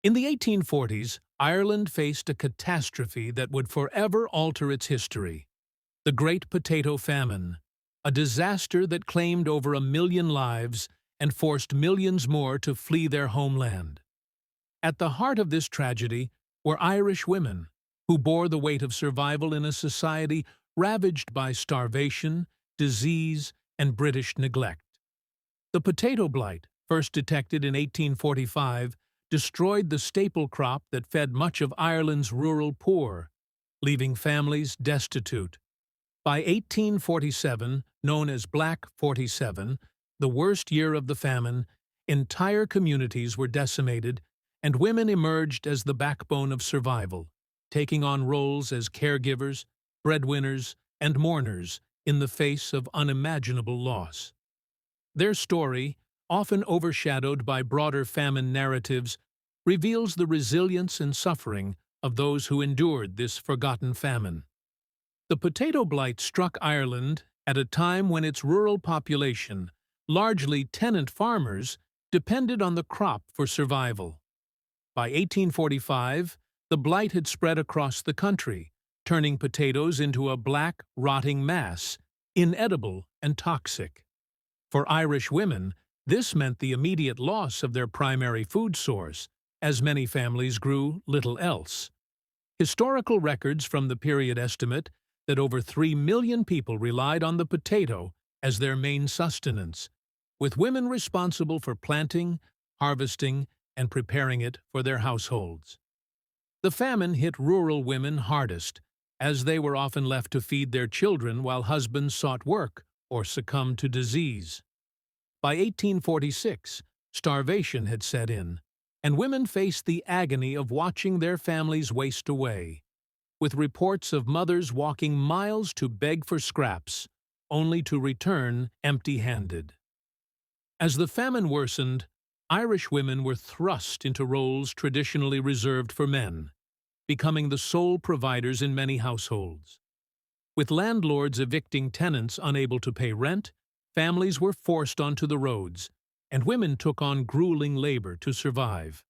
In the 1840s, Ireland faced a catastrophe that would forever alter its history: the Great Potato Famine, a disaster that claimed over 1 million lives and forced millions more to flee their homeland. At the heart of this tragedy were Irish women, who bore the weight of survival in a society ravaged by starvation, disease, and British neglect. The potato blight, first detected in 1845, destroyed the staple crop that fed much of Ireland's rural poor, leaving families destitute. By 1847, known as Black 47, the worst year of the famine, entire communities were decimated, and women emerged as the backbone of survival, taking on roles as caregivers, breadwinners, and mourners in the face of unimaginable loss. Their story, often overshadowed by broader famine narratives, reveals the resilience and suffering of those who endured this forgotten famine. The potato blight struck Ireland at a time when its rural population, largely tenant farmers, depended on the crop for survival. By 1845, the blight had spread across the country, turning potatoes into a black, rotting mass, inedible and toxic. For Irish women, this meant the immediate loss of their primary food source, as many families grew little else. Historical records from the period estimate that over 3 million people relied on the potato as their main sustenance, with women responsible for planting, harvesting, and preparing it for their households. The famine hit rural women hardest, as they were often left to feed their children while husbands sought work or succumbed to disease. By 1846, starvation had set in, and women faced the agony of watching their families waste away, with reports of mothers walking miles to beg for scraps, only to return empty-handed. As the famine worsened, Irish women were thrust into roles traditionally reserved for men, becoming the sole providers in many households. With landlords evicting tenants unable to pay rent, families were forced onto the roads, and women took on grueling labor to survive.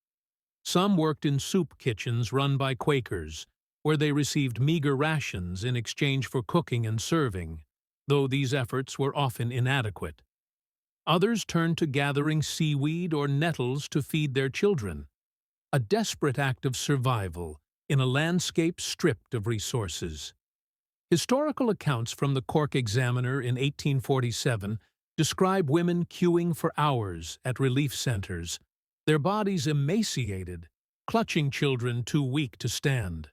Some worked in soup kitchens run by Quakers, where they received meager rations in exchange for cooking and serving, though these efforts were often inadequate. Others turned to gathering seaweed or nettles to feed their children, a desperate act of survival in a landscape stripped of resources. Historical accounts from the Cork Examiner in 1847 describe women queuing for hours at relief centers, their bodies emaciated, clutching children too weak to stand.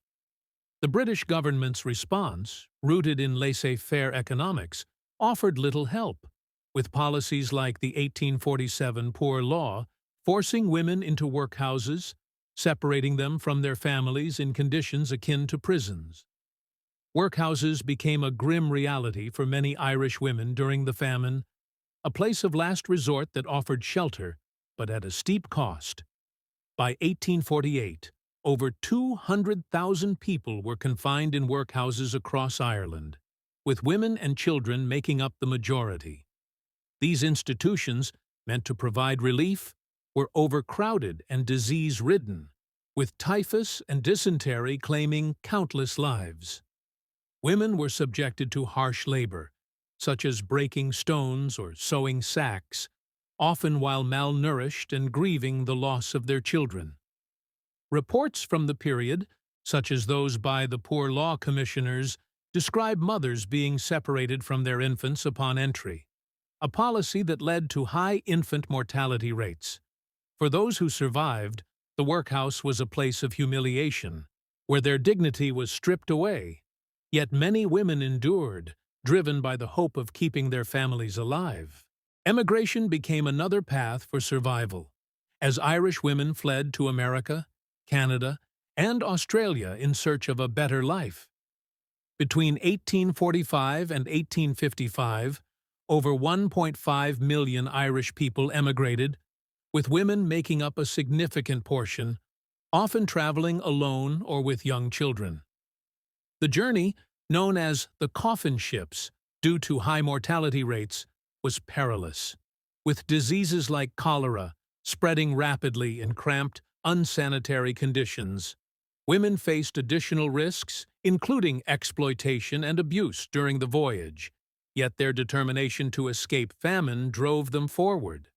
The British government's response, rooted in laissez-faire economics, offered little help, with policies like the 1847 Poor Law forcing women into workhouses, separating them from their families in conditions akin to prisons. Workhouses became a grim reality for many Irish women during the famine, a place of last resort that offered shelter, but at a steep cost. By 1848, over 200,000 people were confined in workhouses across Ireland, with women and children making up the majority. These institutions, meant to provide relief, were overcrowded and disease-ridden, with typhus and dysentery claiming countless lives. Women were subjected to harsh labor, such as breaking stones or sewing sacks, often while malnourished and grieving the loss of their children. Reports from the period, such as those by the Poor Law Commissioners, describe mothers being separated from their infants upon entry, a policy that led to high infant mortality rates. For those who survived, the workhouse was a place of humiliation, where their dignity was stripped away. Yet many women endured, driven by the hope of keeping their families alive. Emigration became another path for survival, as Irish women fled to America, Canada, and Australia in search of a better life. Between 1845 and 1855, over 1.5 million Irish people emigrated, with women making up a significant portion, often traveling alone or with young children. The journey, known as the coffin ships due to high mortality rates, was perilous, with diseases like cholera spreading rapidly in cramped, unsanitary conditions. Women faced additional risks, including exploitation and abuse during the voyage, yet their determination to escape famine drove them forward.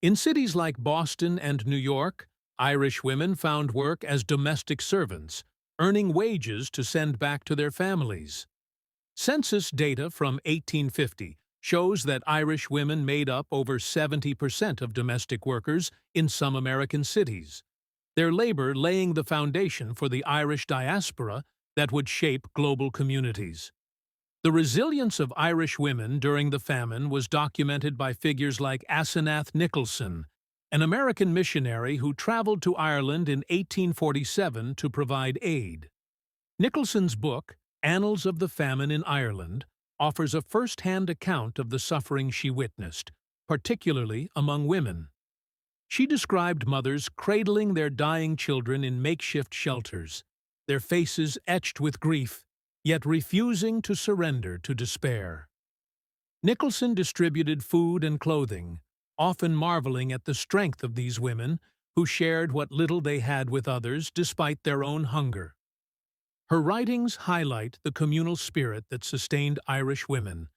In cities like Boston and New York, Irish women found work as domestic servants, earning wages to send back to their families. Census data from 1850 shows that Irish women made up over 70% of domestic workers in some American cities, their labor laying the foundation for the Irish diaspora that would shape global communities. The resilience of Irish women during the famine was documented by figures like Asenath Nicholson, an American missionary who traveled to Ireland in 1847 to provide aid. Nicholson's book, Annals of the Famine in Ireland, offers a first-hand account of the suffering she witnessed, particularly among women. She described mothers cradling their dying children in makeshift shelters, their faces etched with grief, yet refusing to surrender to despair. Nicholson distributed food and clothing, often marveling at the strength of these women who shared what little they had with others despite their own hunger. Her writings highlight the communal spirit that sustained Irish women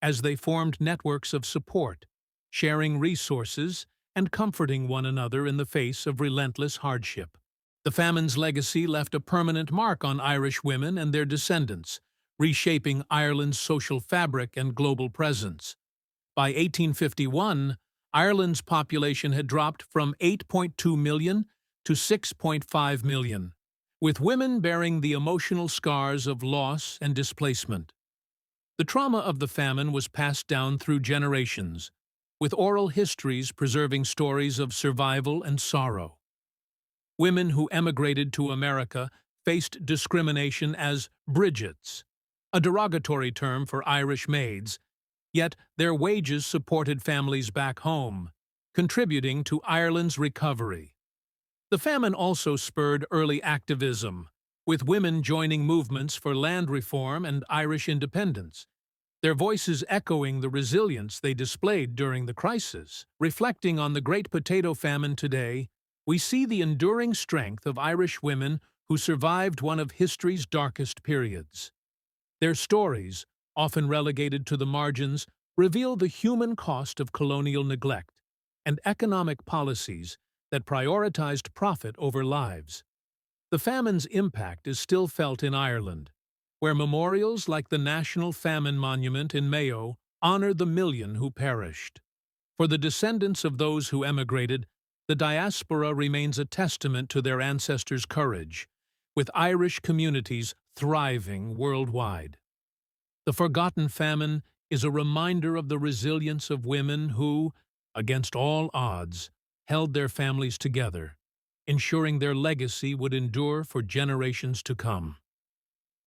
as they formed networks of support, sharing resources and comforting one another in the face of relentless hardship. The famine's legacy left a permanent mark on Irish women and their descendants, reshaping Ireland's social fabric and global presence. By 1851, Ireland's population had dropped from 8.2 million to 6.5 million, with women bearing the emotional scars of loss and displacement. The trauma of the famine was passed down through generations, with oral histories preserving stories of survival and sorrow. Women who emigrated to America faced discrimination as Bridgets, a derogatory term for Irish maids, yet their wages supported families back home, contributing to Ireland's recovery. The famine also spurred early activism, with women joining movements for land reform and Irish independence, their voices echoing the resilience they displayed during the crisis. Reflecting on the Great Potato Famine today, we see the enduring strength of Irish women who survived one of history's darkest periods. Their stories, often relegated to the margins, reveal the human cost of colonial neglect and economic policies that prioritized profit over lives. The famine's impact is still felt in Ireland, where memorials like the National Famine Monument in Mayo honor the million who perished. For the descendants of those who emigrated, the diaspora remains a testament to their ancestors' courage, with Irish communities thriving worldwide. The Forgotten Famine is a reminder of the resilience of women who, against all odds, held their families together, ensuring their legacy would endure for generations to come.